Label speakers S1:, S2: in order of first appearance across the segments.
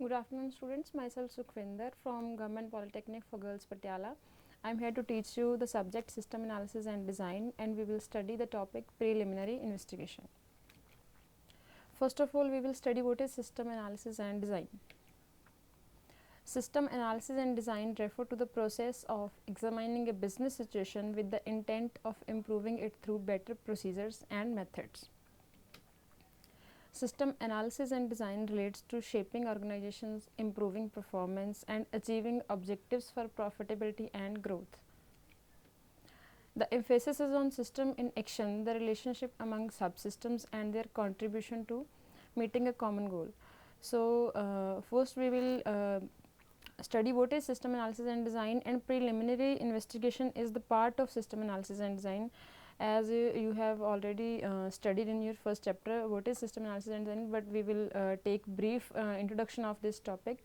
S1: Good afternoon, students. Myself Sukhvinder from Government Polytechnic for Girls Patiala. I am here to teach you the subject System Analysis and Design, and we will study the topic Preliminary Investigation. First of all, we will study what is System Analysis and Design. System analysis and design refer to the process of examining a business situation with the intent of improving it through better procedures and methods. System analysis and design relates to shaping organizations, improving performance, and achieving objectives for profitability and growth. The emphasis is on system in action, the relationship among subsystems, and their contribution to meeting a common goal. So, first we will study what is system analysis and design, and preliminary investigation is the part of system analysis and design. As you have already studied in your first chapter what is system analysis and design, but we will take brief introduction of this topic.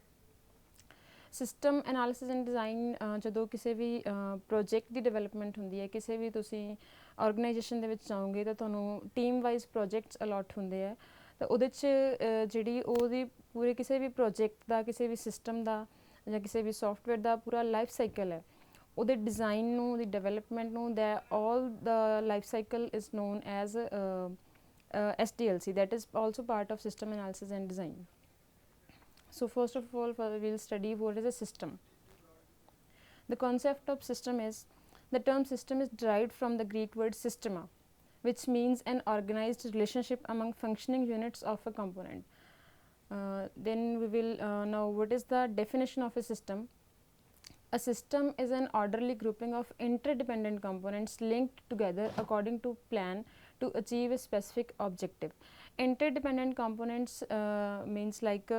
S1: System analysis and design ਜਦੋਂ ਕਿਸੇ ਵੀ project ਦੀ development ਹੁੰਦੀ ਹੈ, ਕਿਸੇ ਵੀ ਤੁਸੀਂ organisation ਦੇ ਵਿੱਚ ਜਾਓਗੇ ਤਾਂ ਤੁਹਾਨੂੰ ਟੀਮ ਵਾਈਜ਼ ਪ੍ਰੋਜੈਕਟਸ ਅਲੋਟ ਹੁੰਦੇ ਆ, ਤਾਂ ਉਹਦੇ 'ਚ ਜਿਹੜੀ ਉਹਦੀ ਪੂਰੇ ਕਿਸੇ ਵੀ ਪ੍ਰੋਜੈਕਟ ਦਾ, ਕਿਸੇ ਵੀ ਸਿਸਟਮ ਦਾ ਜਾਂ ਕਿਸੇ ਵੀ ਸੋਫਟਵੇਅਰ ਦਾ ਪੂਰਾ ਲਾਈਫ ਸਾਈਕਲ ਹੈ, ਉਹਦੇ ਡਿਜ਼ਾਈਨ ਨੂੰ, ਉਹਦੀ ਡਿਵੈਲਪਮੈਂਟ ਨੂੰ, the all the life cycle is known as SDLC, that is also part of system analysis and design. So first of all, we will study what is a system. The concept of system is, the term system is derived from the Greek word systema, which means an organized relationship among functioning units of a component. Then we will know what is the definition of a system. A system is an orderly grouping of interdependent components linked together according to plan to achieve a specific objective. Interdependent components means like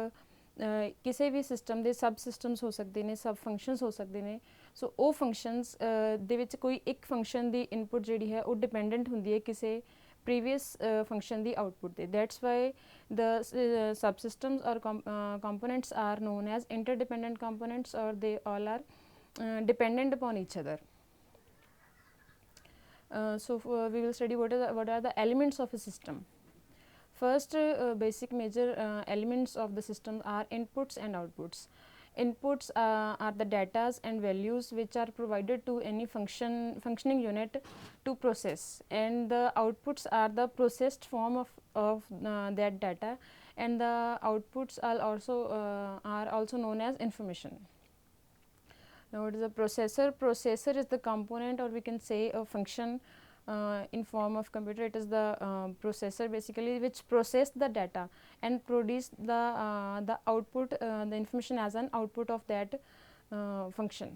S1: ਕਿਸੇ ਵੀ system ਦੇ ਸਬ systems ਹੋ ਸਕਦੇ ਨੇ, ਸਬ functions ਹੋ ਸਕਦੇ ਨੇ. ਸੋ ਉਹ functions ਦੇ ਵਿੱਚ ਕੋਈ ਇੱਕ ਫੰਕਸ਼ਨ ਦੀ ਇਨਪੁਟ ਜਿਹੜੀ ਹੈ ਉਹ ਡਿਪੈਂਡੈਂਟ ਹੁੰਦੀ ਹੈ ਕਿਸੇ previous function the output there. That's why the subsystems or components are known as interdependent components, or they all are dependent upon each other. So we will study what are the elements of a system. First, basic major elements of the system are inputs and outputs. Inputs are the datas and values which are provided to any functioning unit to process, and the outputs are the processed form of that data, and the outputs are also known as information. Now what is a processor? Processor is the component, or we can say a function in form of computer. It is the processor basically which process the data and produce the output, the information as an output of that function.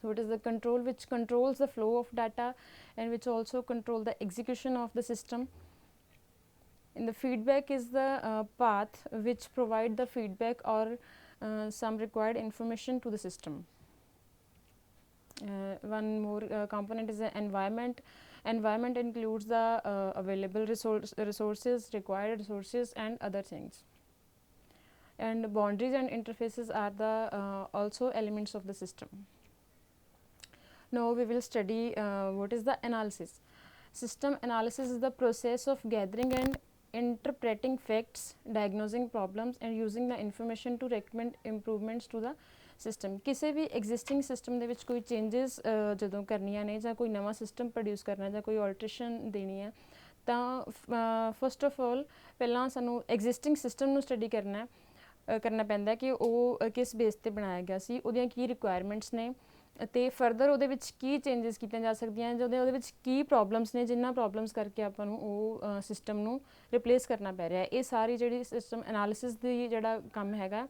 S1: So it is the control which controls the flow of data and which also control the execution of the system. And the feedback is the path which provide the feedback or some required information to the system. One more component is the environment. Environment includes the available resources, required resources, and other things. And boundaries and interfaces are the also elements of the system. Now we will study what is the analysis. System analysis is the process of gathering and interpreting facts, diagnosing problems, and using the information to recommend improvements to the system. ਕਿਸੇ ਵੀ existing system ਦੇ ਵਿੱਚ ਕੋਈ changes ਜਦੋਂ ਕਰਨੀਆਂ ਨੇ ਜਾਂ ਕੋਈ ਨਵਾਂ ਸਿਸਟਮ ਪ੍ਰੋਡਿਊਸ ਕਰਨਾ ਜਾਂ ਕੋਈ ਆਲਟਰੇਸ਼ਨ ਦੇਣੀ ਹੈ, ਤਾਂ ਫਸਟ ਆਫ ਆਲ ਪਹਿਲਾਂ ਸਾਨੂੰ ਐਗਜ਼ਿਸਟਿੰਗ ਸਿਸਟਮ ਨੂੰ ਸਟੱਡੀ ਕਰਨਾ ਪੈਂਦਾ ਕਿ ਉਹ ਕਿਸ ਬੇਸ 'ਤੇ ਬਣਾਇਆ ਗਿਆ ਸੀ, ਉਹਦੀਆਂ ਕੀ ਰਿਕੁਆਇਰਮੈਂਟਸ ਨੇ, ਅਤੇ ਫਰਦਰ ਉਹਦੇ ਵਿੱਚ ਕੀ ਚੇਂਜਸ ਕੀਤੀਆਂ ਜਾ ਸਕਦੀਆਂ, ਜਦੋਂ ਉਹਦੇ ਵਿੱਚ ਕੀ ਪ੍ਰੋਬਲਮਸ ਨੇ, ਜਿਨ੍ਹਾਂ ਪ੍ਰੋਬਲਮਸ ਕਰਕੇ ਆਪਾਂ ਨੂੰ ਉਹ ਸਿਸਟਮ ਨੂੰ ਰਿਪਲੇਸ ਕਰਨਾ ਪੈ ਰਿਹਾ. ਇਹ ਸਾਰੀ ਜਿਹੜੀ ਸਿਸਟਮ ਐਨਾਲਿਸਿਸ ਦੀ ਜਿਹੜਾ ਕੰਮ ਹੈਗਾ,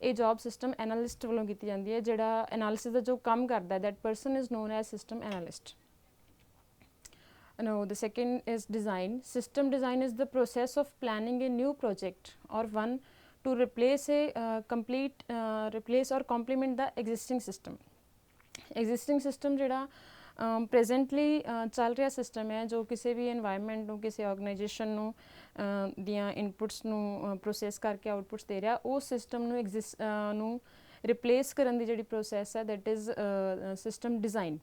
S1: ਇਹ ਜੋਬ ਸਿਸਟਮ ਐਨਾਲਿਸਟ ਵੱਲੋਂ ਕੀਤੀ ਜਾਂਦੀ ਹੈ. ਜਿਹੜਾ ਐਨਾਲਿਸਿਸ ਦਾ ਜੋ ਕੰਮ ਕਰਦਾ, that person is known as system analyst. Now the second is design. System design is the process of planning a new project or one to replace or complement the existing system. Existing system ਜਿਹੜਾ presently ਚੱਲ ਰਿਹਾ system ਹੈ, ਜੋ ਕਿਸੇ ਵੀ environment ਨੂੰ, ਕਿਸੇ organisation ਨੂੰ ਦੀਆਂ ਇਨਪੁਟਸ ਨੂੰ ਪ੍ਰੋਸੈਸ ਕਰਕੇ ਆਊਟਪੁਟਸ ਦੇ ਰਿਹਾ, ਉਹ ਸਿਸਟਮ ਨੂੰ ਰਿਪਲੇਸ ਕਰਨ ਦੀ ਜਿਹੜੀ ਪ੍ਰੋਸੈਸ ਹੈ, that is system design.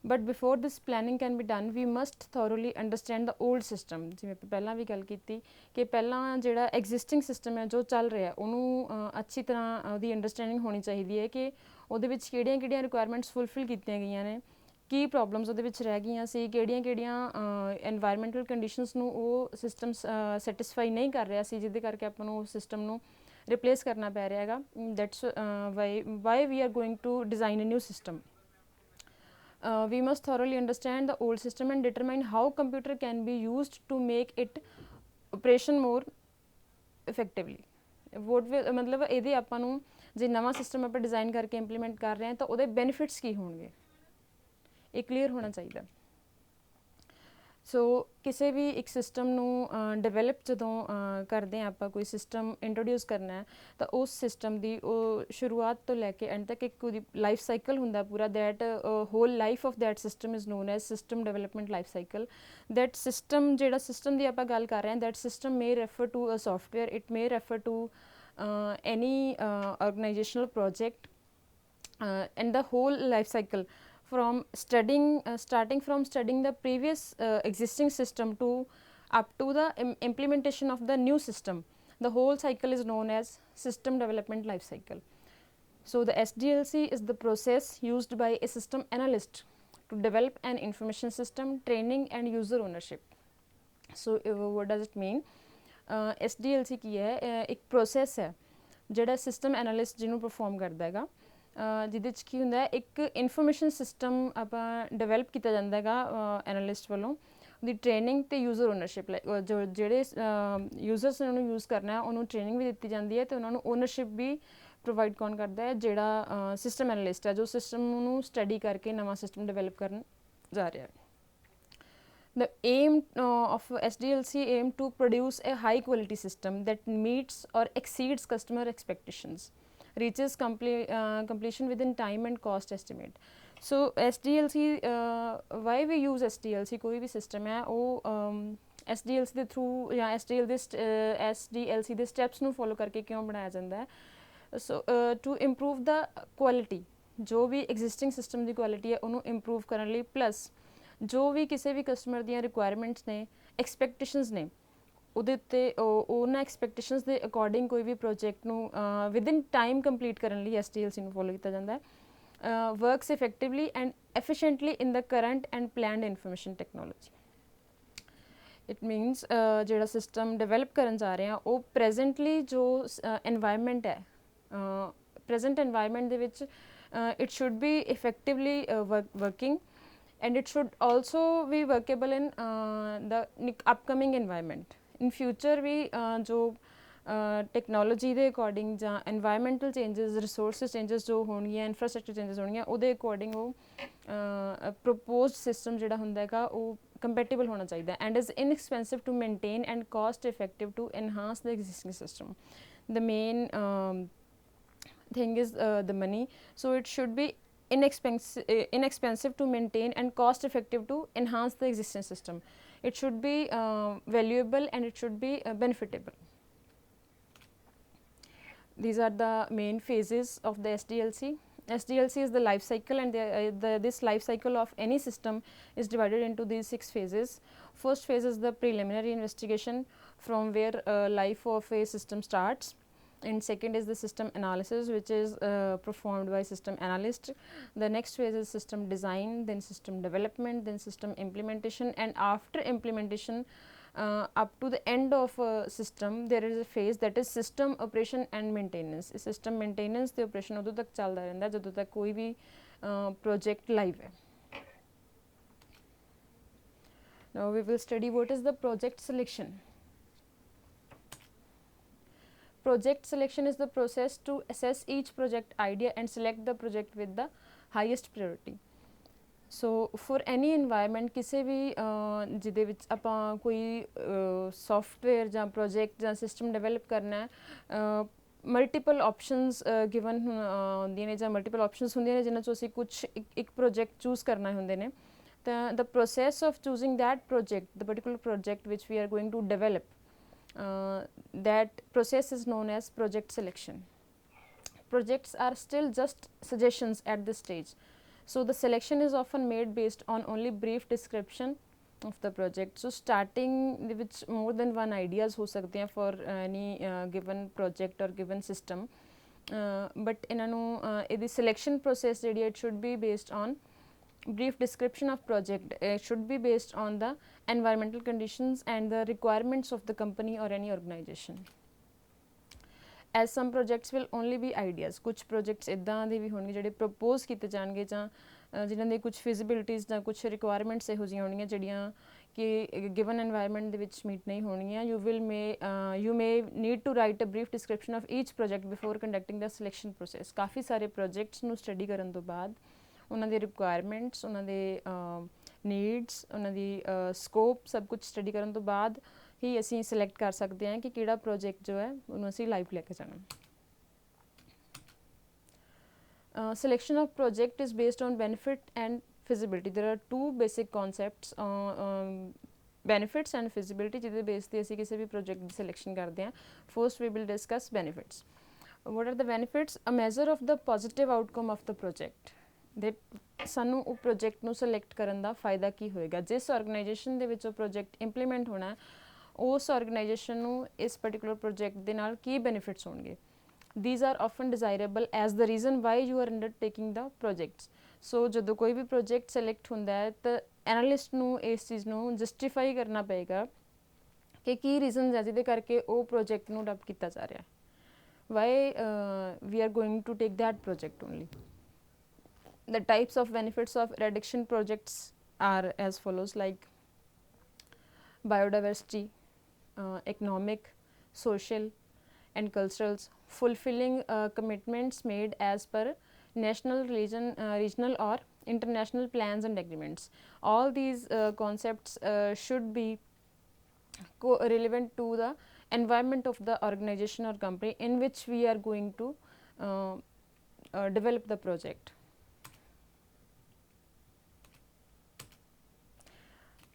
S1: But before this planning can be done we must thoroughly understand the old system जिवें पहलां भी गल कीती कि पहलां जिहड़ा एग्जिस्टिंग सिस्टम है जो चल रहा उहनूं अच्छी तरह उहदी अंडरस्टैंडिंग होनी चाहिए है कि उहदे विच किहड़ियां रिक्वायरमेंट्स फुलफिल कीतियां गईयां ने की प्रॉब्लम्स उहदे विच रह गईयां सी किहड़ियां एनवायरमेंटल कंडीशनस नूं ਉਹ सिस्टम सैटिस्फाई नहीं कर रहा सी जिहदे करके आपां नूं सिस्टम नूं रिप्लेस करना पै रहा हैगा that's why we are going to design a new system we must thoroughly understand the old system and determine how computer can be used to make it operation more effectively what will मतलब ਇਹਦੇ ਆਪਾਂ ਨੂੰ ਜੇ ਨਵਾਂ system ਆਪਾਂ design ਕਰਕੇ implement ਕਰ ਰਹੇ ਹਾਂ ਤਾਂ ਉਹਦੇ ਬੈਨੀਫਿਟਸ ਕੀ ਹੋਣਗੇ ਇਹ ਕਲੀਅਰ ਹੋਣਾ ਚਾਹੀਦਾ सो किसी भी एक सिस्टम ਨੂੰ ਡਿਵੈਲਪ ਜਦੋਂ ਕਰਦੇ ਹਾਂ ਆਪਾਂ ਕੋਈ ਸਿਸਟਮ ਇੰਟਰੋਡਿਊਸ ਕਰਨਾ ਹੈ ਤਾਂ ਉਸ ਸਿਸਟਮ ਦੀ ਉਹ ਸ਼ੁਰੂਆਤ ਤੋਂ ਲੈ ਕੇ ਐਂਡ ਤੱਕ ਇੱਕ ਉਹਦੀ ਲਾਈਫ ਸਾਈਕਲ ਹੁੰਦਾ ਪੂਰਾ that whole life of that system is known as system development life cycle that system ਜਿਹੜਾ ਸਿਸਟਮ ਦੀ ਆਪਾਂ ਗੱਲ ਕਰ ਰਹੇ ਹਾਂ that system may refer to a software it may refer to any organisational project and the whole life cycle from starting from studying the previous existing system to up to the implementation of the new system. The whole cycle is known as system development life cycle. So the SDLC is the process used by a system analyst to develop an information system, training and user ownership. So what does it mean? SDLC ਕੀ ਹੈ ਇੱਕ process ਹੈ ਜਿਹੜਾ system analyst ਜਿਹਨੂੰ perform ਕਰਦਾ ਹੈਗਾ ਜਿਹਦੇ 'ਚ ਕੀ ਹੁੰਦਾ ਇੱਕ ਇਨਫੋਰਮੇਸ਼ਨ ਸਿਸਟਮ ਆਪਾਂ ਡਿਵੈਲਪ ਕੀਤਾ ਜਾਂਦਾ ਹੈਗਾ ਐਨਾਲਿਸਟ ਵੱਲੋਂ ਉਹਦੀ ਟ੍ਰੇਨਿੰਗ ਅਤੇ ਯੂਜ਼ਰ ਓਨਰਸ਼ਿਪ ਜੋ ਜਿਹੜੇ ਯੂਜ਼ਰਸ ਨੇ ਉਹਨੂੰ ਯੂਜ਼ ਕਰਨਾ ਉਹਨੂੰ ਟ੍ਰੇਨਿੰਗ ਵੀ ਦਿੱਤੀ ਜਾਂਦੀ ਹੈ ਅਤੇ ਉਹਨਾਂ ਨੂੰ ਓਨਰਸ਼ਿਪ ਵੀ ਪ੍ਰੋਵਾਈਡ ਕੌਣ ਕਰਦਾ ਹੈ ਜਿਹੜਾ ਸਿਸਟਮ ਐਨਾਲਿਸਟ ਹੈ ਜੋ ਸਿਸਟਮ ਨੂੰ ਸਟੱਡੀ ਕਰਕੇ ਨਵਾਂ ਸਿਸਟਮ ਡਿਵੈਲਪ ਕਰਨ ਜਾ ਰਿਹਾ The aim of SDLC aim to produce a high quality system that meets or exceeds customer expectations. Reaches completion within time and cost estimate. So SDLC why we use SDLC कोई भी system है वो SDLC ਦੇ through या SDLC ਦੇ steps ਨੂੰ follow ਕਰਕੇ ਕਿਉਂ ਬਣਾਇਆ ਜਾਂਦਾ ਹੈ so to improve the quality ਜੋ ਵੀ existing system ਦੀ quality ਹੈ ਉਹਨੂੰ improve ਕਰਨ ਲਈ plus ਜੋ ਵੀ ਕਿਸੇ ਵੀ ਕਸਟਮਰ ਦੀਆਂ ਰਿਕੁਆਇਰਮੈਂਟਸ ਨੇ ਐਕਸਪੈਕਟੇਸ਼ਨਸ ਨੇ ਉਹਦੇ ਉੱਤੇ ਉਹਨਾਂ ਐਕਸਪੈਕਟੇਸ਼ਨਸ ਦੇ ਅਕੋਰਡਿੰਗ ਕੋਈ ਵੀ ਪ੍ਰੋਜੈਕਟ ਨੂੰ ਵਿਦਿਨ ਟਾਈਮ ਕੰਪਲੀਟ ਕਰਨ ਲਈ SDLC ਨੂੰ ਫੋਲੋ ਕੀਤਾ ਜਾਂਦਾ ਹੈ works effectively and efficiently in the current and planned information technology it means ਜਿਹੜਾ ਸਿਸਟਮ ਡਿਵੈਲਪ ਕਰਨ ਜਾ ਰਹੇ ਹਾਂ ਉਹ ਪ੍ਰੈਜ਼ੈਂਟਲੀ ਜੋ ਐਨਵਾਇਰਨਮੈਂਟ ਹੈ ਪ੍ਰੈਜ਼ੈਂਟ ਐਨਵਾਇਰਨਮੈਂਟ ਦੇ ਵਿੱਚ it should B effectively working and it should also be workable in the upcoming environment. In future we jo technology ਦੇ according ਜਾਂ environmental changes, resources changes ਜੋ ਹੋਣਗੀਆਂ, infrastructure changes ਹੋਣਗੀਆਂ ਉਹਦੇ according ਉਹ proposed system ਜਿਹੜਾ ਹੁੰਦਾ ਹੈਗਾ ਉਹ compatible ਹੋਣਾ ਚਾਹੀਦਾ and is inexpensive to maintain and cost effective to enhance the existing system. The main thing is the money, so it should be inexpensive to maintain and cost effective to enhance the existing system. It should be valuable and it should be benefitable. These are the main phases of the SDLC. SDLC is the life cycle and this life cycle of any system is divided into these 6 phases. First phase is the preliminary investigation from where life of a system starts. And second is the system analysis which is performed by system analyst. The next phase is system design, then system development, then system implementation, and after implementation up to the end of a system there is a phase that is system operation and maintenance. System maintenance ਤੇ operation ਉਦੋਂ ਤੱਕ ਚੱਲਦਾ ਰਹਿੰਦਾ ਜਦੋਂ ਤੱਕ ਕੋਈ ਵੀ project live ਹੈ. Now we will study what is the project selection. Project selection is the process to assess each project idea and select the project with the highest priority. So for any environment ਕਿਸੇ ਵੀ ਜਿਹਦੇ ਵਿੱਚ ਆਪਾਂ ਕੋਈ software ਜਾਂ project ਜਾਂ system develop ਕਰਨਾ ਹੈ multiple options given ਹੁੰਦੀਆਂ ਨੇ ਜਾਂ multiple options ਹੁੰਦੀਆਂ ਨੇ ਜਿਨ੍ਹਾਂ 'ਚੋਂ ਅਸੀਂ ਕੁਛ ਇੱਕ project choose ਕਰਨਾ ਹੁੰਦੇ ਨੇ ਤਾਂ the process of choosing that project, the particular project which we are going to develop, that process is known as project selection. Projects are still just suggestions at this stage. So the selection is often made based on only brief description of the project. So starting which more than one ideas हो सकते हैं for any given project or given system, but ਇਹਨਾਂ ਨੂੰ ਇਹਦੀ selection process ਜਿਹੜੀ it should be based on brief description of project. It should be based on the environmental conditions and the requirements of the company or any organization. As some projects will only be ideas, कुछ projects ਇੱਦਾਂ ਦੇ ਵੀ ਹੋਣਗੇ ਜਿਹੜੇ propose ਕੀਤੇ ਜਾਣਗੇ ਜਾਂ ਜਿਨ੍ਹਾਂ ਦੇ ਕੁਝ feasibilities ਜਾਂ ਕੁਝ requirements ਇਹੋ ਜਿਹੀਆਂ ਹੋਣਗੀਆਂ ਜਿਹੜੀਆਂ ਕਿ given environment ਦੇ ਵਿੱਚ meet ਨਹੀਂ ਹੋਣਗੀਆਂ. You may need to write a brief description of each project before conducting the selection process. ਕਾਫੀ ਸਾਰੇ projects ਨੂੰ study ਕਰਨ ਤੋਂ ਬਾਅਦ ਉਹਨਾਂ ਦੇ requirements, ਉਹਨਾਂ ਦੇ needs, ਉਹਨਾਂ ਦੀ scope ਸਭ ਕੁਝ study ਕਰਨ ਤੋਂ ਬਾਅਦ ਹੀ ਅਸੀਂ ਸਿਲੈਕਟ ਕਰ ਸਕਦੇ ਹਾਂ ਕਿ ਕਿਹੜਾ ਪ੍ਰੋਜੈਕਟ ਜੋ ਹੈ ਉਹਨੂੰ ਅਸੀਂ ਲਾਈਵ ਲੈ ਕੇ ਜਾਣਾ. Selection of project is based on benefit and feasibility. There are two basic concepts, benefits and feasibility, ਜਿਹਦੇ ਬੇਸ ਤੇ ਅਸੀਂ ਕਿਸੇ ਵੀ ਪ੍ਰੋਜੈਕਟ ਦੀ ਸਿਲੈਕਸ਼ਨ ਕਰਦੇ ਹਾਂ. First we will discuss benefits. What are the benefits? A measure of the positive outcome of the project. that ਸਾਨੂੰ ਉਹ project ਨੂੰ select ਕਰਨ ਦਾ ਫਾਇਦਾ ਕੀ ਹੋਏਗਾ. ਜਿਸ ਆਰਗੇਨਾਈਜੇਸ਼ਨ ਦੇ ਵਿੱਚ ਉਹ ਪ੍ਰੋਜੈਕਟ ਇੰਪਲੀਮੈਂਟ ਹੋਣਾ ਉਸ ਆਰਗੇਨਾਈਜੇਸ਼ਨ ਨੂੰ ਇਸ ਪਰਟੀਕੂਲਰ ਪ੍ਰੋਜੈਕਟ ਦੇ ਨਾਲ ਕੀ ਬੈਨੀਫਿਟਸ ਹੋਣਗੇ. These are often desirable as the reason why you are undertaking the projects. ਸੋ ਜਦੋਂ ਕੋਈ ਵੀ ਪ੍ਰੋਜੈਕਟ ਸਿਲੈਕਟ ਹੁੰਦਾ ਹੈ ਤਾਂ ਐਨਾਲਿਸਟ ਨੂੰ ਇਸ ਚੀਜ਼ ਨੂੰ ਜਸਟੀਫਾਈ ਕਰਨਾ ਪਏਗਾ ਕਿ ਕੀ ਰੀਜ਼ਨਸ ਹੈ ਜਿਹਦੇ ਕਰਕੇ ਉਹ ਪ੍ਰੋਜੈਕਟ ਨੂੰ ਡਿਵੈਲਪ ਕੀਤਾ ਜਾ ਰਿਹਾ. why we are going to take that project only. The types of benefits of reduction projects are as follows, like biodiversity, economic, social and cultural, fulfilling commitments made as per national, regional or international plans and agreements. All these concepts should be relevant to the environment of the organization or company in which we are going to develop the project.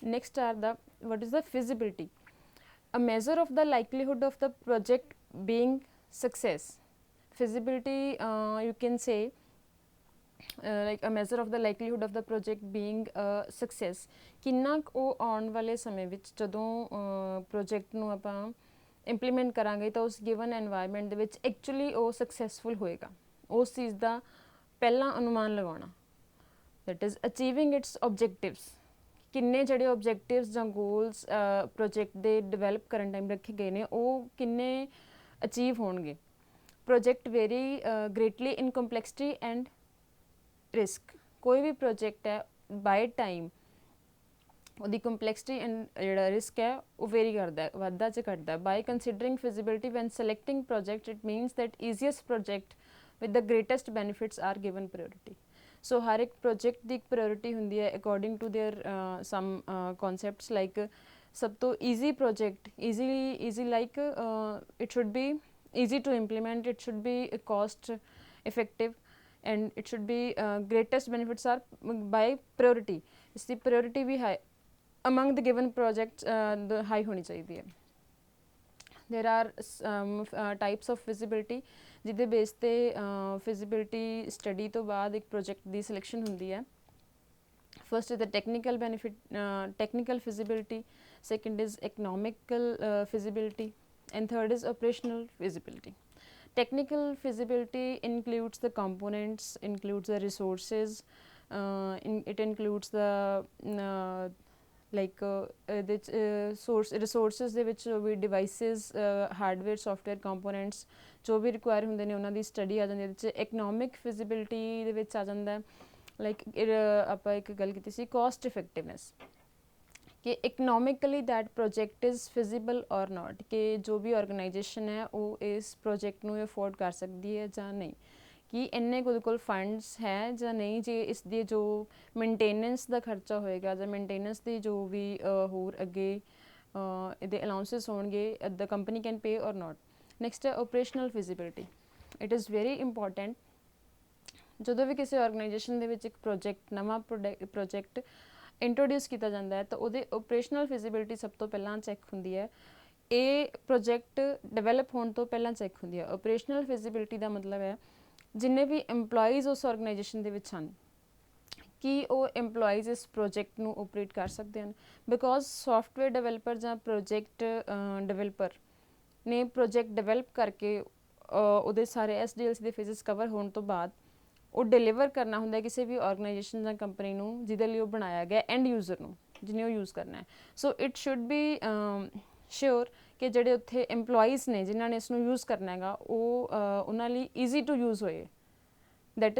S1: Next are the, what is the feasibility? A measure of the likelihood of the project being success. Feasibility, you can say like a measure of the likelihood of the project being success. ਕਿੰਨਾ ਕੁ ਉਹ ਆਉਣ ਵਾਲੇ ਸਮੇਂ ਵਿੱਚ ਜਦੋਂ project ਨੂੰ ਆਪਾਂ ਇੰਪਲੀਮੈਂਟ ਕਰਾਂਗੇ ਤਾਂ ਉਸ ਗਿਵਨ ਐਨਵਾਇਰਨਮੈਂਟ ਦੇ ਵਿੱਚ ਐਕਚੁਅਲੀ ਉਹ ਸਕਸੈਸਫੁਲ ਹੋਏਗਾ, ਉਸ ਚੀਜ਼ ਦਾ ਪਹਿਲਾਂ ਅਨੁਮਾਨ ਲਗਾਉਣਾ. That is achieving its objectives. ਕਿੰਨੇ ਜਿਹੜੇ ਓਬਜੈਕਟਿਵਸ ਜਾਂ ਗੋਲਸ ਪ੍ਰੋਜੈਕਟ ਦੇ ਡਿਵੈਲਪ ਕਰਨ ਟਾਈਮ ਰੱਖੇ ਗਏ ਨੇ ਉਹ ਕਿੰਨੇ ਅਚੀਵ ਹੋਣਗੇ. Project vary greatly in complexity and risk. ਕੋਈ ਵੀ ਪ੍ਰੋਜੈਕਟ ਹੈ ਬਾਏ ਟਾਈਮ ਉਹਦੀ ਕੰਪਲੈਕਸਿਟੀ ਐਂਡ ਜਿਹੜਾ ਰਿਸਕ ਹੈ ਉਹ ਵੇਰੀ ਕਰਦਾ, ਵੱਧਦਾ ਜਾਂ ਘੱਟਦਾ. By considering feasibility when selecting project it means that easiest project with the greatest benefits are given priority. ਸੋ ਹਰ ਇੱਕ ਪ੍ਰੋਜੈਕਟ ਦੀ ਇੱਕ ਪ੍ਰਾਇਓਰਿਟੀ ਹੁੰਦੀ ਹੈ according to their some concepts. Like ਸਭ ਤੋਂ easy project easy like it should be easy to implement, it should be cost effective and it should be greatest benefits are by priority. Is the priority भी high among the given projects, the high honi chahiye hai. There are types of feasibility ਜਿਹਦੇ base ਤੇ feasibility study ਤੋਂ ਬਾਅਦ ਇੱਕ project ਦੀ selection ਹੁੰਦੀ ਹੈ. First is the technical benefit, technical feasibility. Second is economical feasibility. And third is operational feasibility. Technical feasibility includes the components, includes the resources, it includes the like resources ਦੇ ਵਿੱਚ ਵੀ devices, hardware, software components ਜੋ ਵੀ require ਹੁੰਦੇ ਨੇ ਉਹਨਾਂ ਦੀ study ਆ ਜਾਂਦੀ ਹੈ ਇਹਦੇ 'ਚ. economic feasibility ਦੇ ਵਿੱਚ ਆ ਜਾਂਦਾ like ਆਪਾਂ ਇੱਕ ਗੱਲ ਕੀਤੀ ਸੀ cost effectiveness, ਕਿ ਇਕਨੋਮਿਕਲੀ ਦੈਟ ਪ੍ਰੋਜੈਕਟ ਇਜ਼ ਫਿਜ਼ੀਬਲ ਔਰ ਨਾਟ, ਕਿ ਜੋ ਵੀ ਆਰਗੇਨਾਈਜੇਸ਼ਨ ਹੈ ਉਹ ਇਸ ਪ੍ਰੋਜੈਕਟ ਨੂੰ ਅਫੋਰਡ ਕਰ ਸਕਦੀ ਹੈ ਜਾਂ ਨਹੀਂ, ਕਿ ਇੰਨੇ ਉਹਦੇ ਕੋਲ ਫੰਡਸ ਹੈ ਜਾਂ ਨਹੀਂ, ਜੇ ਇਸ ਦੀ ਜੋ ਮੇਨਟੇਨੈਂਸ ਦਾ ਖਰਚਾ ਹੋਏਗਾ ਜਾਂ ਮੇਨਟੇਨੈਂਸ ਦੀ ਜੋ ਵੀ ਹੋਰ ਅੱਗੇ ਇਹਦੇ ਅਲਾਊਂਸਿਸ ਹੋਣਗੇ ਦ ਕੰਪਨੀ ਕੈਨ ਪੇ ਔਰ ਨਾਟ. ਨੈਕਸਟ ਹੈ operational feasibility. It is very important. ਜਦੋਂ ਵੀ ਕਿਸੇ ਆਰਗੇਨਾਈਜੇਸ਼ਨ ਦੇ ਵਿੱਚ ਇੱਕ ਪ੍ਰੋਜੈਕਟ ਨਵਾਂ ਪ੍ਰੋਜੈਕਟ ਇੰਟਰੋਡਿਊਸ ਕੀਤਾ ਜਾਂਦਾ ਹੈ ਤਾਂ ਉਹਦੇ ਓਪਰੇਸ਼ਨਲ ਫਿਜ਼ੀਬਿਲਿਟੀ ਸਭ ਤੋਂ ਪਹਿਲਾਂ ਚੈੱਕ ਹੁੰਦੀ ਹੈ. ਇਹ ਪ੍ਰੋਜੈਕਟ ਡਿਵੈਲਪ ਹੋਣ ਤੋਂ ਪਹਿਲਾਂ ਚੈੱਕ ਹੁੰਦੀ ਹੈ. ਓਪਰੇਸ਼ਨਲ ਫਿਜ਼ੀਬਿਲਿਟੀ ਦਾ ਮਤਲਬ ਹੈ ਜਿੰਨੇ ਵੀ EMPLOYEES ਉਸ ਆਰਗੇਨਾਈਜੇਸ਼ਨ ਦੇ ਵਿੱਚ ਹਨ ਕਿ ਉਹ EMPLOYEES ਇਸ ਪ੍ਰੋਜੈਕਟ ਨੂੰ ਓਪਰੇਟ ਕਰ ਸਕਦੇ ਹਨ, ਬਿਕੋਜ਼ ਸੋਫਟਵੇਅਰ ਡਿਵੈਲਪਰ ਜਾਂ ਪ੍ਰੋਜੈਕਟ ਡਿਵੈਲਪਰ ਨੇ ਪ੍ਰੋਜੈਕਟ ਡਿਵੈਲਪ ਕਰਕੇ ਉਹਦੇ ਸਾਰੇ SDLC ਦੇ ਫੇਜ਼ਸ ਕਵਰ ਹੋਣ ਤੋਂ ਬਾਅਦ ਉਹ ਡਿਲੀਵਰ ਕਰਨਾ ਹੁੰਦਾ ਕਿਸੇ ਵੀ ਆਰਗੇਨਾਈਜੇਸ਼ਨ ਜਾਂ ਕੰਪਨੀ ਨੂੰ ਜਿਹਦੇ ਲਈ ਉਹ ਬਣਾਇਆ ਗਿਆ ਐਂਡ ਯੂਜ਼ਰ ਨੂੰ, ਜਿਹਨੇ ਉਹ ਯੂਜ਼ ਕਰਨਾ ਹੈ। So it should B sure ਕਿ ਜਿਹੜੇ ਉੱਥੇ EMPLOYEES ਨੇ ਜਿਨ੍ਹਾਂ ਨੇ ਇਸ ਨੂੰ ਯੂਜ਼ ਕਰਨਾ ਹੈਗਾ ਉਹ ਉਹਨਾਂ ਲਈ ਈਜ਼ੀ ਟੂ ਯੂਜ਼ ਹੋਏ। that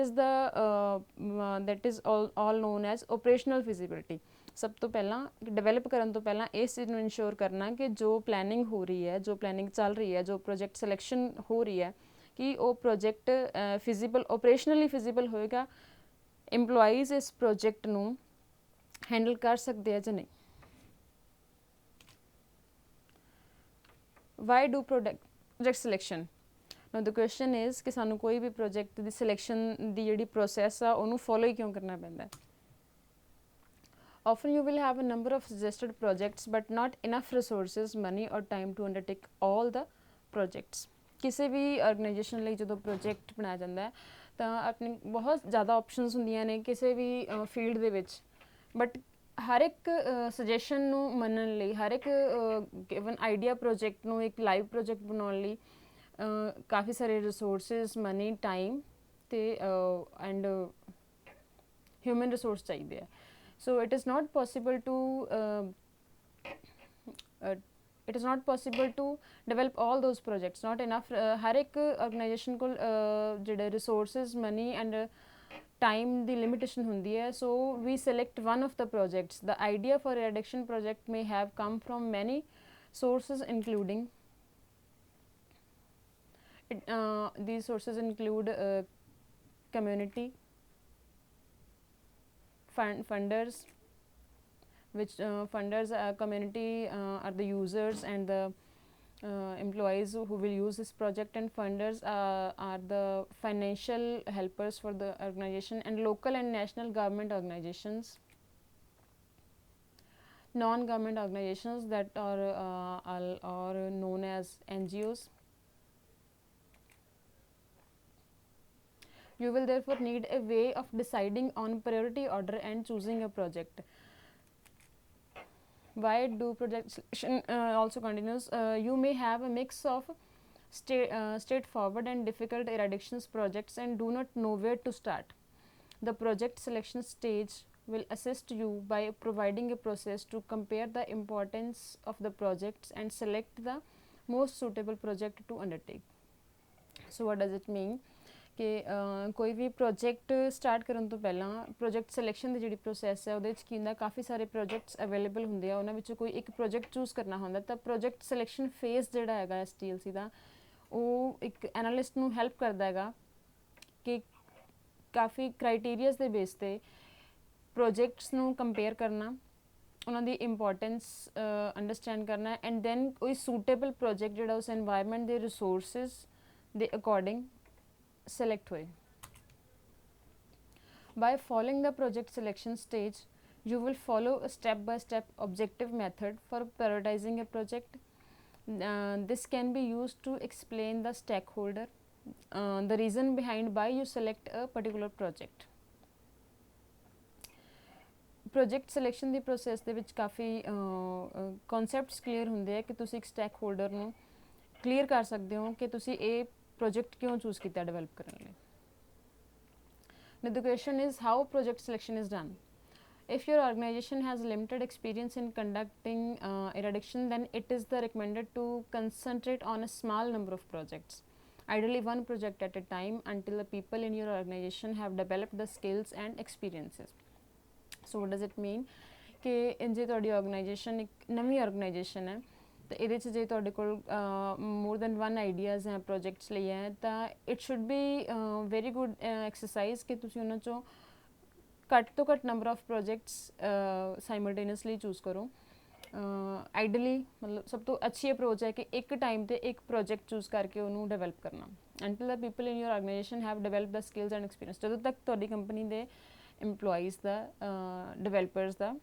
S1: is all known as operational feasibility। ਸਭ ਤੋਂ ਪਹਿਲਾਂ ਡਿਵੈਲਪ ਕਰਨ ਤੋਂ ਪਹਿਲਾਂ ਇਸ ਚੀਜ਼ ਨੂੰ ਇਨਸ਼ੋਰ ਕਰਨਾ ਕਿ ਜੋ ਪਲੈਨਿੰਗ ਹੋ ਰਹੀ ਹੈ, ਜੋ ਪਲੈਨਿੰਗ ਚੱਲ ਰਹੀ ਹੈ, ਜੋ ਪ੍ਰੋਜੈਕਟ ਸਿਲੈਕਸ਼ਨ ਹੋ ਰਹੀ ਹੈ ਕਿ ਉਹ ਪ੍ਰੋਜੈਕਟ ਫਿਜ਼ੀਬਲ, ਓਪਰੇਸ਼ਨਲੀ ਫਿਜ਼ੀਬਲ ਹੋਏਗਾ, EMPLOYEES ਇਸ ਪ੍ਰੋਜੈਕਟ ਨੂੰ ਹੈਂਡਲ ਕਰ ਸਕਦੇ ਆ ਜਾਂ ਨਹੀਂ। Why do project selection? Now the question is ਕਿ ਸਾਨੂੰ ਕੋਈ ਵੀ ਪ੍ਰੋਜੈਕਟ ਦੀ ਸਿਲੈਕਸ਼ਨ ਦੀ ਜਿਹੜੀ ਪ੍ਰੋਸੈਸ ਆ ਉਹਨੂੰ ਫੋਲੋ ਹੀ ਕਿਉਂ ਕਰਨਾ ਪੈਂਦਾ ਹੈ? Often you will have a number of suggested projects but not enough resources, money or time to undertake all the projects। ਕਿਸੇ ਵੀ ਆਰਗੇਨਾਈਜੇਸ਼ਨ ਲਈ ਜਦੋਂ ਪ੍ਰੋਜੈਕਟ ਬਣਾਇਆ ਜਾਂਦਾ ਹੈ ਤਾਂ ਆਪਣੀ ਬਹੁਤ ਜ਼ਿਆਦਾ ਆਪਸ਼ਨਸ ਹੁੰਦੀਆਂ ਨੇ ਕਿਸੇ ਵੀ ਫੀਲਡ ਦੇ ਵਿੱਚ, ਬਟ ਹਰ ਇੱਕ ਸੁਜੈਸ਼ਨ ਨੂੰ ਮੰਨਣ ਲਈ, ਹਰ ਇੱਕ ਗਿਵਨ ਆਈਡੀਆ ਪ੍ਰੋਜੈਕਟ ਨੂੰ ਇੱਕ ਲਾਈਵ ਪ੍ਰੋਜੈਕਟ ਬਣਾਉਣ ਲਈ ਕਾਫੀ ਸਾਰੇ ਰਿਸੋਰਸਿਸ, ਮਨੀ, ਟਾਈਮ ਅਤੇ ਐਂਡ ਹਿਊਮਨ ਰਿਸੋਰਸ ਚਾਹੀਦੇ ਆ। So it is not possible to develop all those projects, not enough. ਹਰ ਇੱਕ ਆਰਗੇਨਾਈਜੇਸ਼ਨ ਕੋਲ ਜਿਹੜੇ ਰਿਸੋਰਸਿਸ, ਮਨੀ ਐਂਡ ਟਾਈਮ ਦੀ ਲਿਮਿਟੇਸ਼ਨ ਹੁੰਦੀ ਹੈ। So we select one of the projects. The idea for addiction project may have come from many sources including these sources include community, funders, which funders community are the users and the employees who will use this project, and funders are the financial helpers for the organization, and local and national government organizations, non-government organizations that are known as NGOs। You will therefore need a way of deciding on priority order and choosing a project। Why do project selection also continues? You may have a mix of straightforward and difficult eradictions projects and do not know where to start। The project selection stage will assist you by providing a process to compare the importance of the projects and select the most suitable project to undertake। So what does it mean? ਕਿ ਕੋਈ ਵੀ project start ਕਰਨ ਤੋਂ ਪਹਿਲਾਂ project selection ਦੀ ਜਿਹੜੀ process ਹੈ ਉਹਦੇ ਵਿੱਚ ਕੀ ਹੁੰਦਾ, ਕਾਫੀ ਸਾਰੇ ਪ੍ਰੋਜੈਕਟਸ ਅਵੇਲੇਬਲ ਹੁੰਦੇ ਆ, ਉਹਨਾਂ ਵਿੱਚੋਂ ਕੋਈ ਇੱਕ ਪ੍ਰੋਜੈਕਟ ਚੂਜ਼ ਕਰਨਾ ਹੁੰਦਾ। ਤਾਂ ਪ੍ਰੋਜੈਕਟ ਸਿਲੈਕਸ਼ਨ ਫੇਜ਼ ਜਿਹੜਾ ਹੈਗਾ SDLC ਦਾ, ਉਹ ਇੱਕ ਐਨਾਲਿਸਟ ਨੂੰ ਹੈਲਪ ਕਰਦਾ ਹੈਗਾ ਕਿ ਕਾਫੀ ਕ੍ਰਾਈਟੀਰੀਆਜ਼ ਦੇ ਬੇਸ 'ਤੇ ਪ੍ਰੋਜੈਕਟਸ ਨੂੰ ਕੰਪੇਅਰ ਕਰਨਾ, ਉਹਨਾਂ ਦੀ ਇੰਪੋਰਟੈਂਸ ਅੰਡਰਸਟੈਂਡ ਕਰਨਾ, ਐਂਡ ਦੈਨ ਕੋਈ ਸੂਟੇਬਲ ਪ੍ਰੋਜੈਕਟ ਜਿਹੜਾ ਉਸ ਐਨਵਾਇਰਨਮੈਂਟ ਦੇ ਰਿਸੋਰਸਿਸ ਦੇ ਅਕੋਰਡਿੰਗ select ਹੋਏ। By following the project selection stage, you will follow a step-by-step objective method for prioritizing a project। This can be used to explain the stakeholder the reason behind why you select a particular project। project selection the process ਦੇ ਵਿੱਚ ਕਾਫੀ concepts clear ਹੁੰਦੇ ਆ ਕਿ ਤੁਸੀਂ ਇੱਕ stakeholder ਨੂੰ clear ਕਰ ਸਕਦੇ ਹੋ ਕਿ ਤੁਸੀਂ ਇਹ project ਕਿਉਂ choose ਕੀਤਾ develop ਕਰਨ ਲਈ। Now the question is how project selection is done। If your organization has limited experience in conducting eradication, then it is recommended to concentrate on a small number of projects, ideally one project at a time, until the people in your organization have developed the skills and experiences। So what does it mean? कि जे तुहाडी organisation एक नवी organisation है तो ਇਹਦੇ 'ਚ ਜੇ ਤੁਹਾਡੇ ਕੋਲ ਮੋਰ ਦੈਨ ਵਨ ਆਈਡੀਆਜ਼ ਹੈ ਪ੍ਰੋਜੈਕਟਸ ਲਈ ਹੈ ਤਾਂ it should be very good exercise ਕਿ ਤੁਸੀਂ ਉਹਨਾਂ 'ਚੋਂ ਘੱਟ ਤੋਂ ਘੱਟ number of projects simultaneously choose ਕਰੋ। ਆਈਡਲੀ ਮਤਲਬ ਸਭ ਤੋਂ ਅੱਛੀ ਅਪਰੋਚ ਹੈ ਕਿ ਇੱਕ ਟਾਈਮ 'ਤੇ ਇੱਕ ਪ੍ਰੋਜੈਕਟ ਚੂਜ਼ ਕਰਕੇ ਉਹਨੂੰ ਡਿਵੈਲਪ ਕਰਨਾ, until the people in your organization have developed the skills and experience। ਜਦੋਂ ਤੱਕ ਤੁਹਾਡੀ ਕੰਪਨੀ ਦੇ EMPLOYEES ਦਾ ਡਿਵੈਲਪਰਸ ਦਾ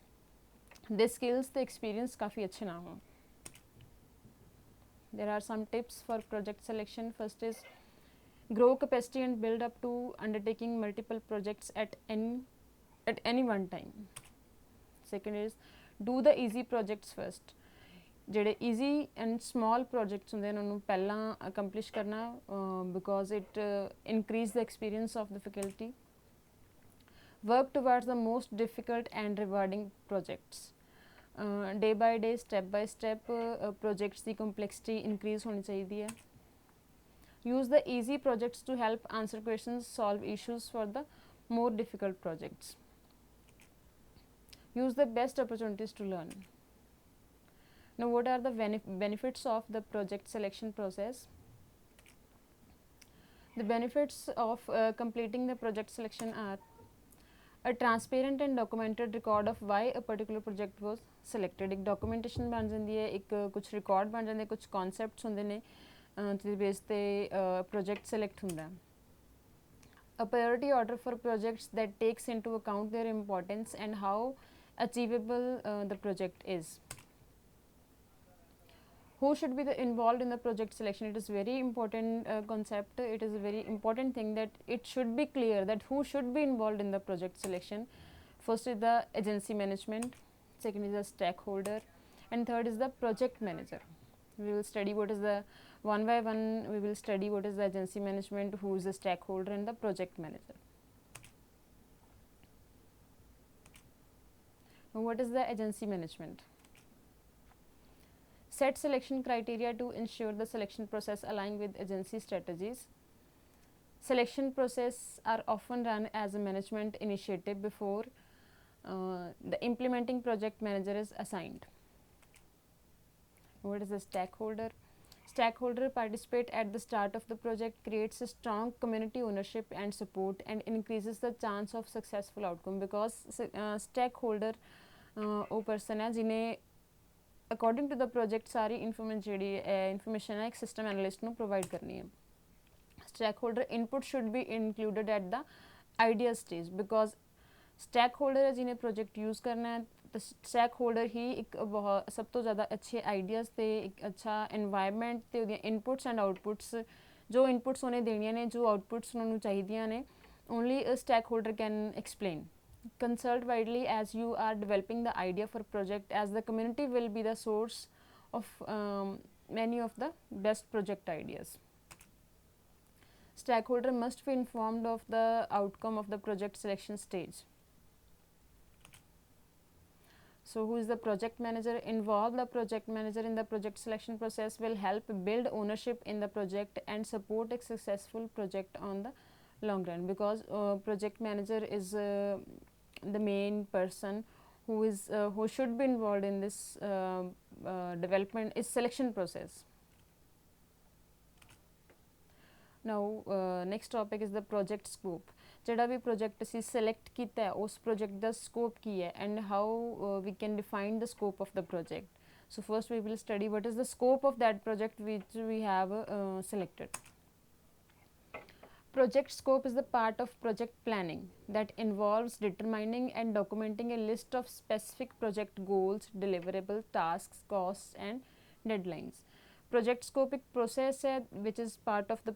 S1: ਦੇ ਸਕਿੱਲਸ ਤੇ ਐਕਸਪੀਰੀਅੰਸ ਕਾਫੀ ਅੱਛੇ ਨਾ ਹੋਣ। There are some tips for project selection। First is grow capacity and build up to undertaking multiple projects at at any one time. Second is do the easy projects first. ਜਿਹੜੇ easy and small projects ਹੁੰਦੇ ਨੇ ਉਹਨੂੰ ਪਹਿਲਾਂ accomplish ਕਰਨਾ because it increase the experience of the faculty. Work towards the most difficult and rewarding projects. Day by day, step by step projects the complexity increase ਹੋਣੀ ਚਾਹੀਦੀ ਹੈ. Use the easy projects to help answer questions, solve issues for the more difficult projects. Use the best opportunities to learn. Now, what are the benefits of the project selection process? The benefits of completing the project selection are a transparent and documented record of why a particular project was selected. एक documentation बन जाती है, एक कुछ record बन जाते हैं, कुछ concepts होंगे ने जिस बेस पे project select होता है. A priority order for projects that takes into account their importance and how achievable the project is. Who should be involved in the project selection? It is very important concept. It is a very important thing that it should be clear that who should be involved in the project selection. First is the agency management, second is the stakeholder, and third is the project manager. We will study what is the one by one. We will study what is the agency management, who is the stakeholder, and the project manager. Now, what is the agency management? Set selection criteria to ensure the selection process align with agency strategies. Selection process are often run as a management initiative before the implementing project manager is assigned. What is the stakeholder? Stakeholder participate at the start of the project, creates a strong community ownership and support, and increases the chance of successful outcome because stakeholder वो person है जिन्हें according to the project सारी information है एक system analyst ਨੂੰ provide करनी है. Stakeholder input should be included at the idea stage because stakeholder है जिन्हें project use करना है. तो stakeholder ही एक बहुत सब तो ज़्यादा अच्छे ideas ते एक अच्छा environment ते उन्हें inputs and outputs जो inputs उन्हें देनियां ने जो outputs उन्होंने चाहिए ने only a stakeholder can explain. Consult widely as you are developing the idea for project as the community will be the source of many of the best project ideas. Stakeholder must be informed of the outcome of the project selection stage. So, who is the project manager? Involve the project manager in the project selection process will help build ownership in the project and support a successful project on the long run because project manager is the main person who should be involved in this development is selection process. Now next topic is the project scope. ਜਿਹੜਾ ਵੀ project ਅਸੀਂ select ਕੀਤਾ ਹੈ ਉਸ project ਦਾ scope ਕੀ ਹੈ and how we can define the scope of the project. So first we will study what is the scope of that project which we have selected. Project scope is the part of project planning that involves determining and documenting a list of specific project goals, deliverable tasks, costs and deadlines. Project scope एक process है which is part of the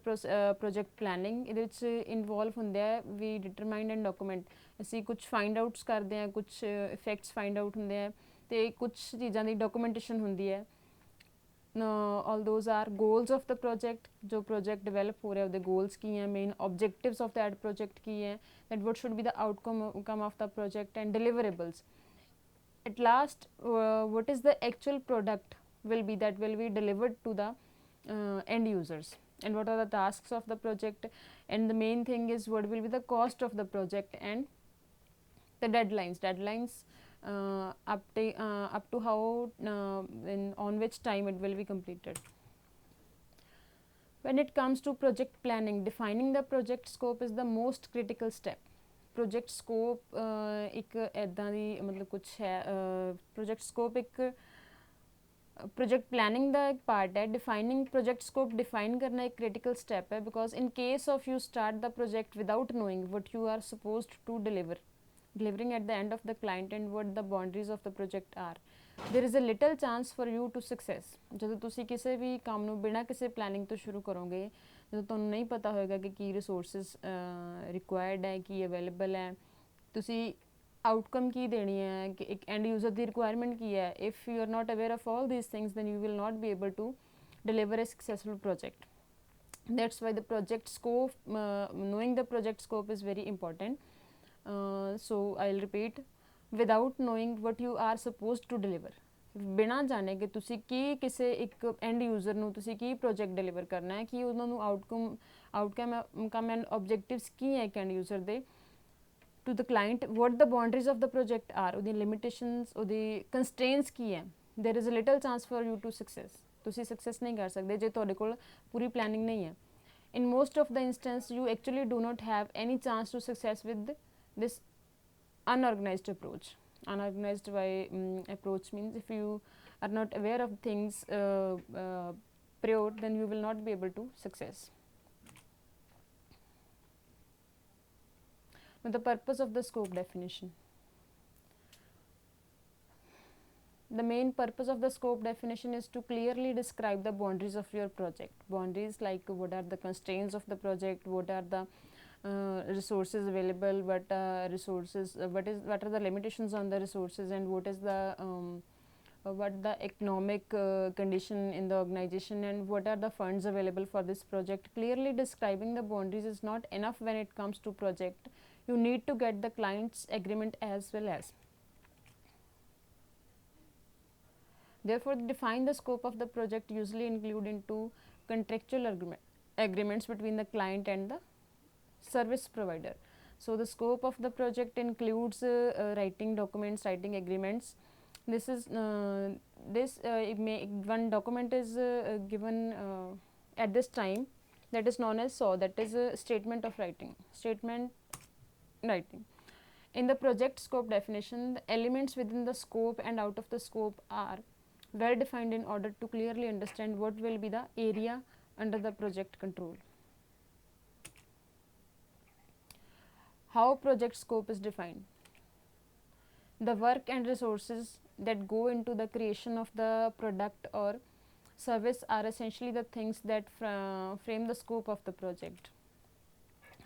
S1: project planning. ਇਹਦੇ ਵਿੱਚ involve ਹੁੰਦੇ ਹੈ we determine and document. ਅਸੀਂ ਕੁਝ find outs ਕਰਦੇ ਹਾਂ, ਕੁਝ effects find out ਹੁੰਦੇ ਹੈ ਤੇ ਕੁਝ ਚੀਜ਼ਾਂ ਦੀ documentation ਹੁੰਦੀ ਹੈ. All those are goals of the project. जो project develop हो रहा है ਉਹਦੇ goals ਕੀ ਹੈ, main objectives of that project ਕੀ ਹੈ, that what should be the outcome of the project and deliverables. At last what is the actual product will be delivered to the end users and what are the tasks of the project and the main thing is what will be the cost of the project and the deadlines up to how on which time it will be completed. When it comes to project planning, defining the project scope is the most critical step. Project scope एक ऐदा दी मतलब कुछ है project scope एक project planning ਦਾ ਇੱਕ part ਹੈ. Defining project scope define करना एक critical step है because in case of you start the project without knowing what you are supposed to delivering at the end of the client and what the boundaries of the project are, there is a little chance for you to success. ਜਦੋਂ ਤੁਸੀਂ ਕਿਸੇ ਵੀ ਕੰਮ ਨੂੰ ਬਿਨਾਂ ਕਿਸੇ planning ਤੋਂ ਸ਼ੁਰੂ ਕਰੋਗੇ, ਜਦੋਂ ਤੁਹਾਨੂੰ ਨਹੀਂ ਪਤਾ ਹੋਏਗਾ ਕਿ ਕੀ resources required ਹੈ, ਕੀ available ਹੈ, ਤੁਸੀਂ आउटकम की देनी है कि एक एंड यूज़र की रिक्वायरमेंट की है. If you are not aware of all these things then you will not be able to deliver a successful project. That's why the project scope, knowing the project scope is very important. So I'll repeat, without knowing what you are supposed to deliver, ਬਿਨਾਂ ਜਾਣੇ ਕਿ ਤੁਸੀਂ ਕੀ ਕਿਸੇ ਇੱਕ end user ਨੂੰ ਤੁਸੀਂ ਕੀ project deliver ਕਰਨਾ ਹੈ, ਕਿ ਉਹਨਾਂ ਨੂੰ ਆਊਟਕਮ ਐਂਡ ਆਬਜੈਕਟਿਵਸ ਕੀ ਹੈ ਇੱਕ ਐਂਡ ਯੂਜ਼ਰ ਦੇ, to the client what the boundaries of the project are, ਉਹਦੀ ਲਿਮਿਟੇਸ਼ਨਸ, ਉਹਦੀ ਕੰਸਟ੍ਰੇਨਸ ਕੀ ਹੈ. There is a little chance for you to success. ਤੁਸੀਂ ਸਕਸੈਸ ਨਹੀਂ ਕਰ ਸਕਦੇ ਜੇ ਤੁਹਾਡੇ ਕੋਲ ਪੂਰੀ ਪਲੈਨਿੰਗ ਨਹੀਂ ਹੈ. In most of the instance you actually do not have any chance to success with this unorganized approach. Unorganized approach means if you are not aware of things prior, then you will not be able to success. Now the purpose of the scope definition. The main purpose of the scope definition is to clearly describe the boundaries of your project. Boundaries like what are the constraints of the project, what are the resources available, what are the limitations on the resources, and what is the what the economic condition in the organization, and what are the funds available for this project. Clearly describing the boundaries is not enough when it comes to project. You need to get the client's agreement as well as. Therefore, define the scope of the project usually include into contractual agreements between the client and the service provider. So the scope of the project includes writing documents, writing agreements. This is one document is given at this time, that is known as SOW, that is a statement of writing. In the project scope definition, the elements within the scope and out of the scope are well defined in order to clearly understand what will be the area under the project control. How project scope is defined? The work and resources that go into the creation of the product or service are essentially the things that frame the scope of the project.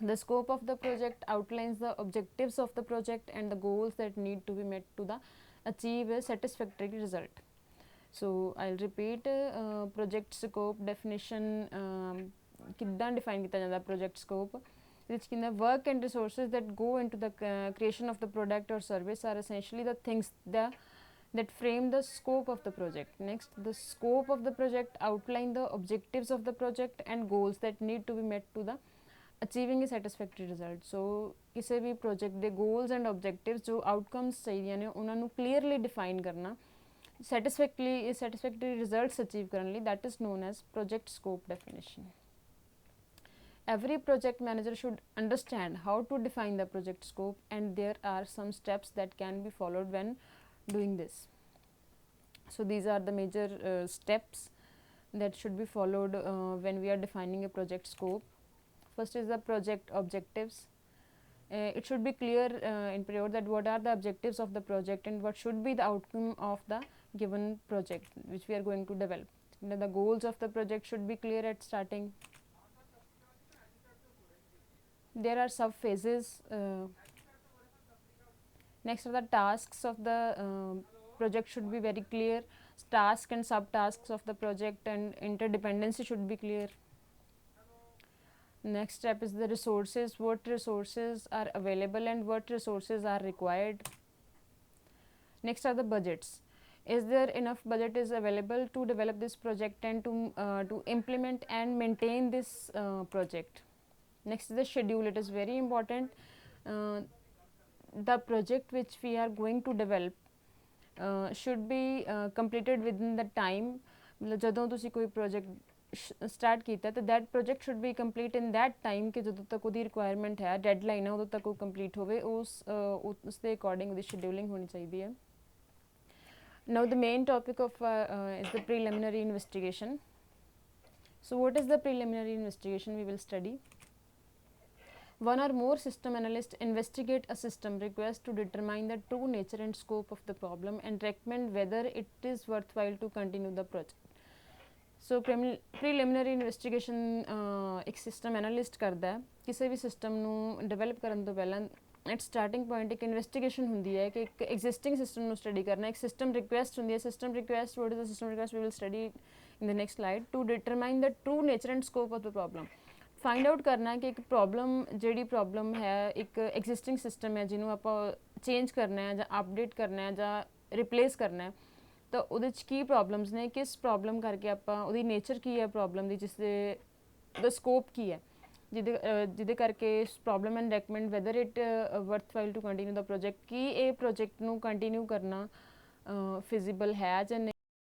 S1: The scope of the project outlines the objectives of the project and the goals that need to be met to achieve a satisfactory result. So I'll repeat, project scope definition ਕਿੱਦਾਂ define ਕੀਤਾ ਜਾਂਦਾ project scope. Which in the work and resources that go into the creation of the product or service are essentially the things that frame the scope of the project. Next, the scope of the project outline the objectives of the project and goals that need to be met to the achieving a satisfactory result. So ਕਿਸੇ ਵੀ project ਦੇ goals and objectives ਜੋ outcomes ਚਾਹੀਦੀਆਂ ਨੇ ਉਹਨਾਂ ਨੂੰ clearly define ਕਰਨਾ satisfactory results achieve currently, that is known as project scope definition. Every project manager should understand how to define the project scope, and there are some steps that can be followed when doing this. So these are the major steps that should be followed when we are defining a project scope. First is the project objectives. It should be clear in prior that what are the objectives of the project and what should be the outcome of the given project which we are going to develop. The goals of the project should be clear at starting. There are sub phases. Next are the tasks of the project should be very clear. Task and subtasks of the project and interdependency should be clear. Next step is the resources. What resources are available and what resources are required. Next are the budgets. Is there enough budget is available to develop this project and to implement and maintain this project. Next is the schedule. It is very important. The project which we are going to develop should be completed within the time. ਜਦੋਂ ਤੁਸੀਂ ਕੋਈ project start ਕੀਤਾ ਤਾਂ that project should be complete in that time ਕਿ ਜਦੋਂ ਤੱਕ ਉਹਦੀ requirement ਹੈ, deadline ਹੈ, ਉਦੋਂ ਤੱਕ ਉਹ complete ਹੋਵੇ. ਉਸ ਦੇ according ਉਹਦੀ scheduling ਹੋਣੀ ਚਾਹੀਦੀ ਹੈ. Now the main topic of is the preliminary investigation. So what is the preliminary investigation we will study? One or more system analysts investigate a system request to determine the true nature and scope of the problem and recommend whether it is worthwhile to continue the project. So preliminary investigation एक system analyst करता है. किसी भी system ਨੂੰ develop ਕਰਨ ਤੋਂ ਪਹਿਲਾਂ at starting point ਇੱਕ ਇਨਵੈਸਟੀਗੇਸ਼ਨ ਹੁੰਦੀ ਹੈ ਕਿ ਇੱਕ ਐਗਜ਼ਿਸਟਿੰਗ ਸਿਸਟਮ ਨੂੰ ਸਟੱਡੀ ਕਰਨਾ, ਇੱਕ ਸਿਸਟਮ ਰਿਕੁਐਸਟ ਹੁੰਦੀ ਹੈ। System request, what is the system request, we will study in the next slide. To determine the true nature and scope of the problem, find out ਕਰਨਾ ਕਿ ਇੱਕ problem, ਜਿਹੜੀ problem ਹੈ ਇੱਕ ਐਗਜ਼ਿਸਟਿੰਗ ਸਿਸਟਮ ਹੈ ਜਿਹਨੂੰ ਆਪਾਂ ਚੇਂਜ ਕਰਨਾ ਹੈ ਜਾਂ ਅਪਡੇਟ ਕਰਨਾ ਹੈ ਜਾਂ ਰਿਪਲੇਸ ਕਰਨਾ ਹੈ, ਤਾਂ ਉਹਦੇ 'ਚ ਕੀ ਪ੍ਰੋਬਲਮਸ ਨੇ, ਕਿਸ ਪ੍ਰੋਬਲਮ ਕਰਕੇ ਆਪਾਂ, ਉਹਦੀ ਨੇਚਰ ਕੀ ਹੈ ਪ੍ਰੋਬਲਮ ਦੀ, ਜਿਸ ਦੇ ਦਾ ਸਕੋਪ ਕੀ ਹੈ, ਜਿਹਦੇ ਕਰਕੇ problem and recommend whether it worthwhile to continue the project, ਕੀ ਇਹ ਪ੍ਰੋਜੈਕਟ ਨੂੰ ਕੰਟੀਨਿਊ ਕਰਨਾ ਫਿਜ਼ੀਬਲ ਹੈ ਜਾਂ ਨਹੀਂ।